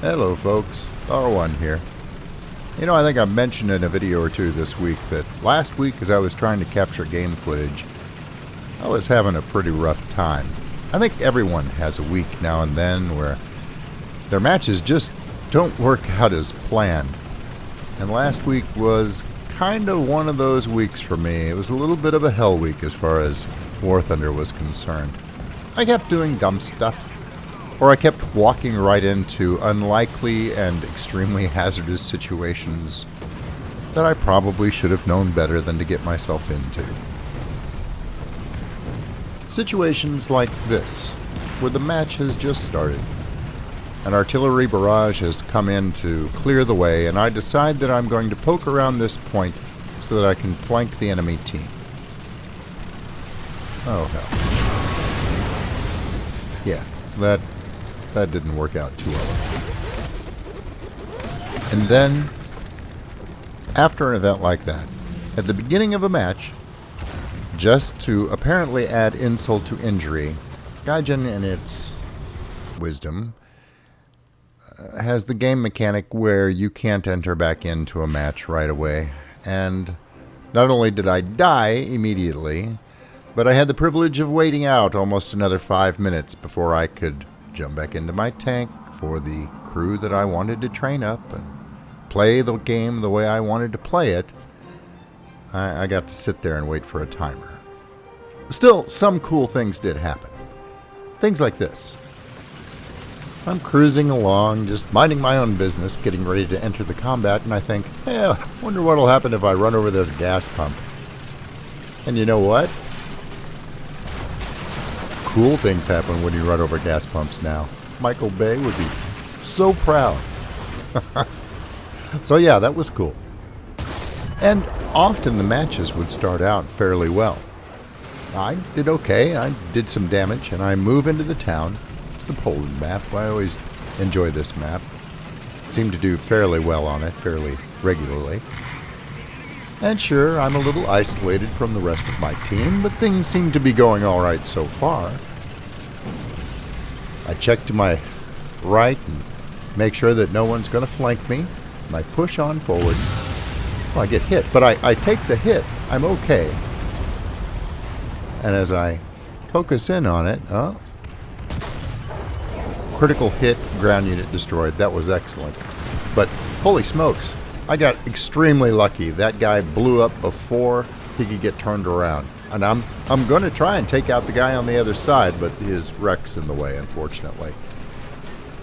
Hello folks, R1 here. You know, I think I mentioned in a video or two this week that last week as I was trying to capture game footage, I was having a pretty rough time. I think everyone has a week now and then where their matches just don't work out as planned. And last week was kind of one of those weeks for me. It was a little bit of a hell week as far as War Thunder was concerned. I kept doing dumb stuff. Or I kept walking right into unlikely and extremely hazardous situations that I probably should have known better than to get myself into. Situations like this, where the match has just started. An artillery barrage has come in to clear the way, and I decide that I'm going to poke around this point so that I can flank the enemy team. Oh hell. Yeah, that didn't work out too well. And then, after an event like that, at the beginning of a match, just to apparently add insult to injury, Gaijin, in its wisdom, has the game mechanic where you can't enter back into a match right away. And not only did I die immediately, but I had the privilege of waiting out almost another 5 minutes before I could jump back into my tank for the crew that I wanted to train up and play the game the way I wanted to play it. I got to sit there and wait for a timer. Still, some cool things did happen. Things like this. I'm cruising along, just minding my own business, getting ready to enter the combat, and I think, hey, I wonder what'll happen if I run over this gas pump. And you know what? Cool things happen when you run over gas pumps now. Michael Bay would be so proud. So yeah, that was cool. And often the matches would start out fairly well. I did okay, I did some damage, and I move into the town. It's the Poland map. I always enjoy this map. Seem to do fairly well on it, fairly regularly. And sure, I'm a little isolated from the rest of my team, but things seem to be going all right so far. I check to my right and make sure that no one's going to flank me, and I push on forward. Well, I get hit, but I take the hit. I'm okay. And as I focus in on it, critical hit, ground unit destroyed. That was excellent. But holy smokes. I got extremely lucky. That guy blew up before he could get turned around. And I'm going to try and take out the guy on the other side, but his wreck's in the way, unfortunately.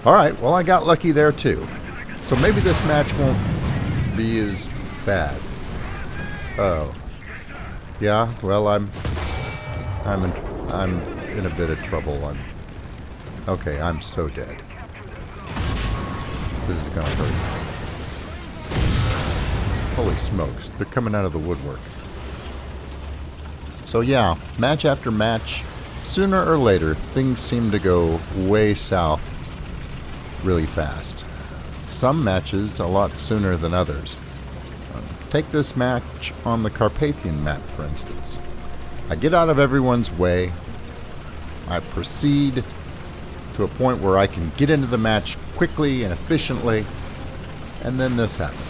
Alright, well, I got lucky there too. So maybe this match won't be as bad. Oh. Yeah, well, I'm in a bit of trouble. Okay, I'm so dead. This is going to hurt. Holy smokes, they're coming out of the woodwork. So yeah, match after match, sooner or later, things seem to go way south really fast. Some matches a lot sooner than others. Take this match on the Carpathian map, for instance. I get out of everyone's way. I proceed to a point where I can get into the match quickly and efficiently, and then this happens.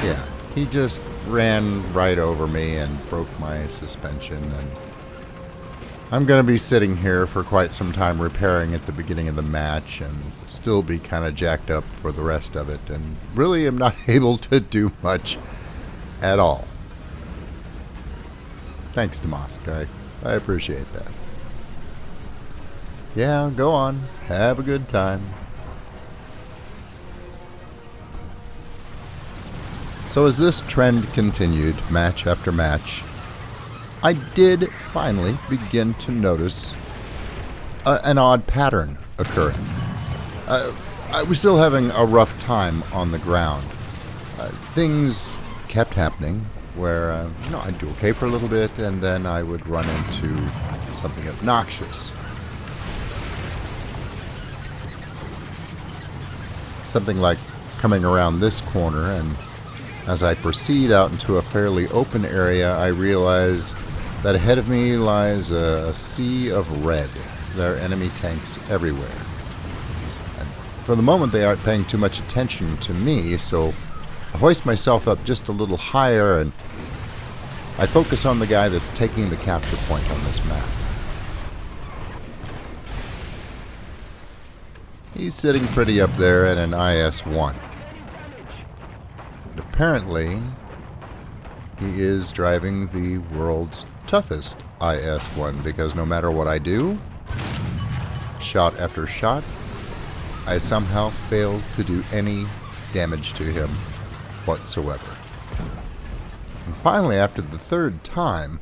Yeah, he just ran right over me and broke my suspension, and I'm going to be sitting here for quite some time repairing at the beginning of the match and still be kind of jacked up for the rest of it, and really am not able to do much at all. Thanks, Damask. I appreciate that. Yeah, go on. Have a good time. So as this trend continued, match after match, I did finally begin to notice an odd pattern occurring. I was still having a rough time on the ground. Things kept happening where I'd do okay for a little bit, and then I would run into something obnoxious. Something like coming around this corner, and as I proceed out into a fairly open area, I realize that ahead of me lies a sea of red. there are enemy tanks everywhere. And for the moment, they aren't paying too much attention to me, so I hoist myself up just a little higher, and I focus on the guy that's taking the capture point on this map. He's sitting pretty up there at an IS-1. And apparently, he is driving the world's toughest IS-1, because no matter what I do, shot after shot, I somehow fail to do any damage to him whatsoever. And finally, after the third time,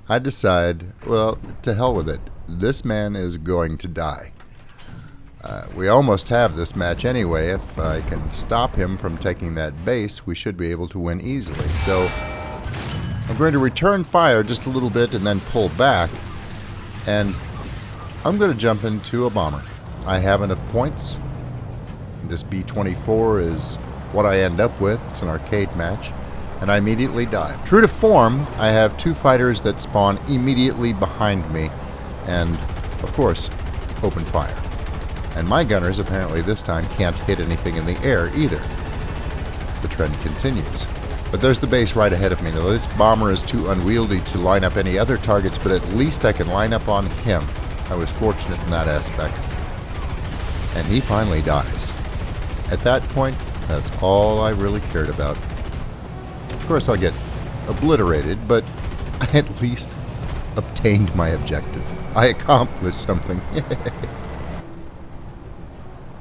I decide, well, to hell with it. This man is going to die. We almost have this match anyway. If I can stop him from taking that base, we should be able to win easily. So I'm going to return fire just a little bit and then pull back. And I'm going to jump into a bomber. I have enough points. This B-24 is what I end up with. It's an arcade match. And I immediately dive. True to form, I have two fighters that spawn immediately behind me, and, of course, open fire. And my gunners, apparently this time, can't hit anything in the air either. The trend continues. But there's the base right ahead of me. Now, this bomber is too unwieldy to line up any other targets, but at least I can line up on him. I was fortunate in that aspect. And he finally dies. At that point, that's all I really cared about. Of course, I'll get obliterated, but I at least obtained my objective. I accomplished something.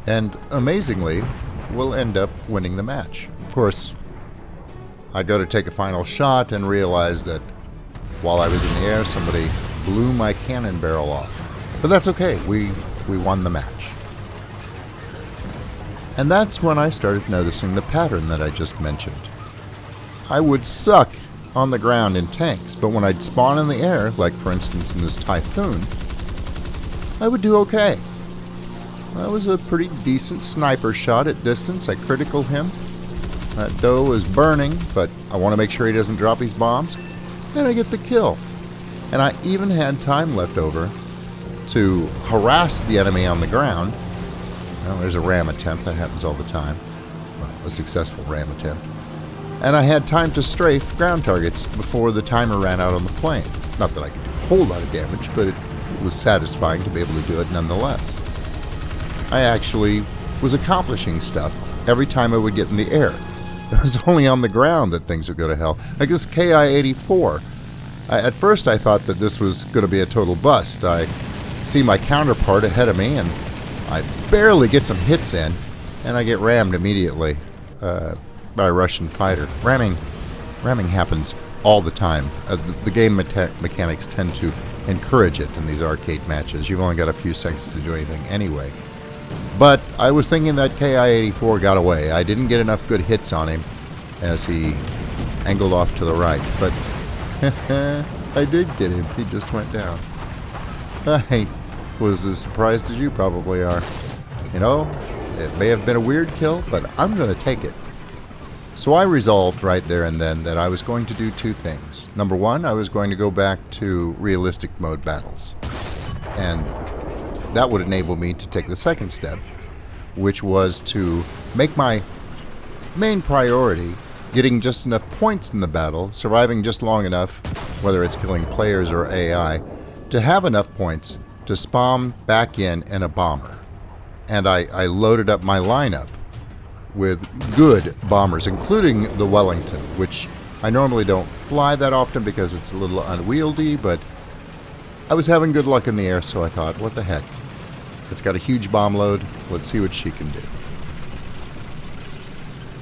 And amazingly, we'll end up winning the match. Of course, I go to take a final shot and realize that while I was in the air, somebody blew my cannon barrel off. But that's okay. We won the match. And that's when I started noticing the pattern that I just mentioned. I would suck on the ground in tanks, but when I'd spawn in the air, like for instance in this Typhoon, I would do okay. That was a pretty decent sniper shot at distance. I critical him. That doe is burning, but I want to make sure he doesn't drop his bombs. And I get the kill. And I even had time left over to harass the enemy on the ground. Well, there's a ram attempt. That happens all the time. Well, a successful ram attempt. And I had time to strafe ground targets before the timer ran out on the plane. Not that I could do a whole lot of damage, but it was satisfying to be able to do it nonetheless. I actually was accomplishing stuff every time I would get in the air. It was only on the ground that things would go to hell. Like this KI-84. At first I thought that this was going to be a total bust. I see my counterpart ahead of me, and I barely get some hits in, and I get rammed immediately. By a Russian fighter. Ramming happens all the time. The game mechanics tend to encourage it in these arcade matches. You've only got a few seconds to do anything anyway. But I was thinking that KI-84 got away. I didn't get enough good hits on him as he angled off to the right. But I did get him. He just went down. I was as surprised as you probably are. You know, it may have been a weird kill, but I'm going to take it. So I resolved right there and then that I was going to do two things. Number one, I was going to go back to realistic mode battles. And that would enable me to take the second step, which was to make my main priority getting just enough points in the battle, surviving just long enough, whether it's killing players or AI, to have enough points to spawn back in a bomber. And I loaded up my lineup with good bombers, including the Wellington, which I normally don't fly that often because it's a little unwieldy, but I was having good luck in the air, so I thought, what the heck? It's got a huge bomb load. Let's see what she can do.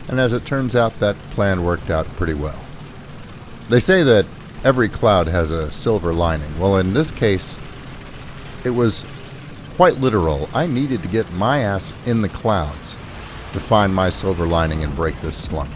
And as it turns out, that plan worked out pretty well. They say that every cloud has a silver lining. Well, in this case, it was quite literal. I needed to get my ass in the clouds to find my silver lining and break this slump.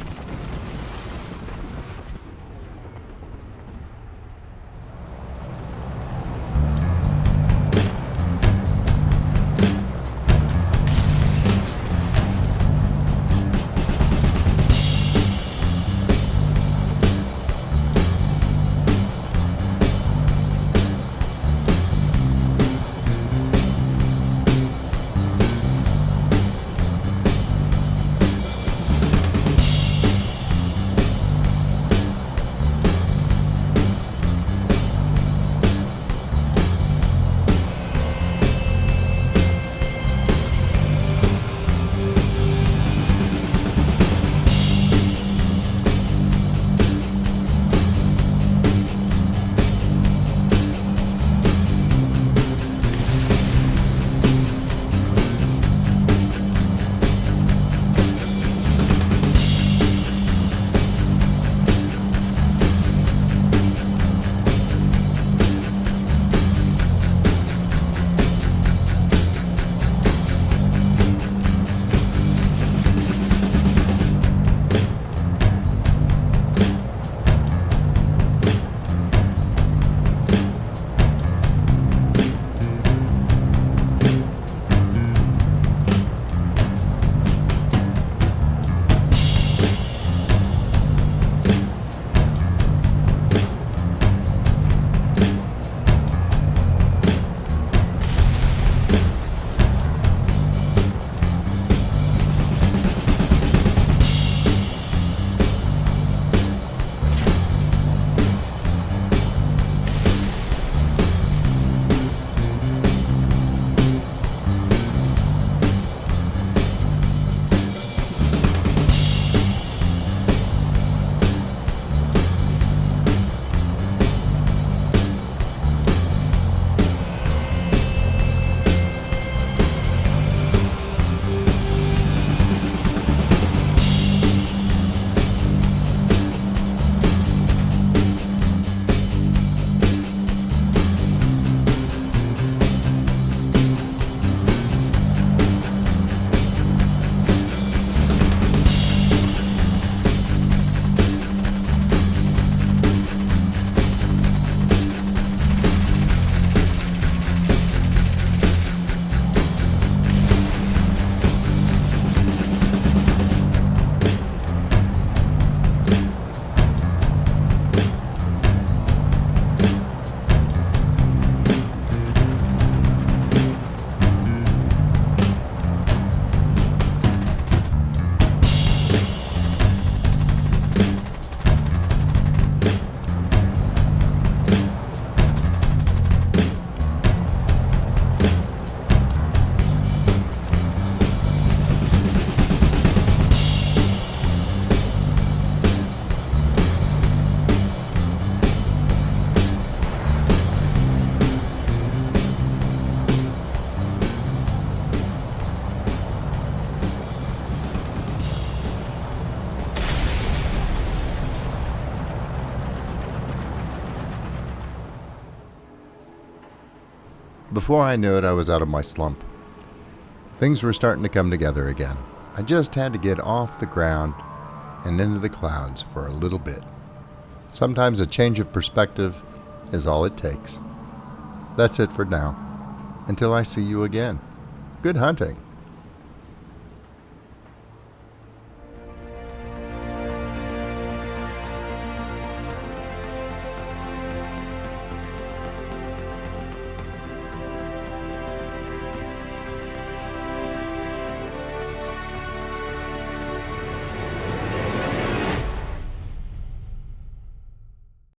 Before I knew it, I was out of my slump. Things were starting to come together again. I just had to get off the ground and into the clouds for a little bit. Sometimes a change of perspective is all it takes. That's it for now. Until I see you again. Good hunting.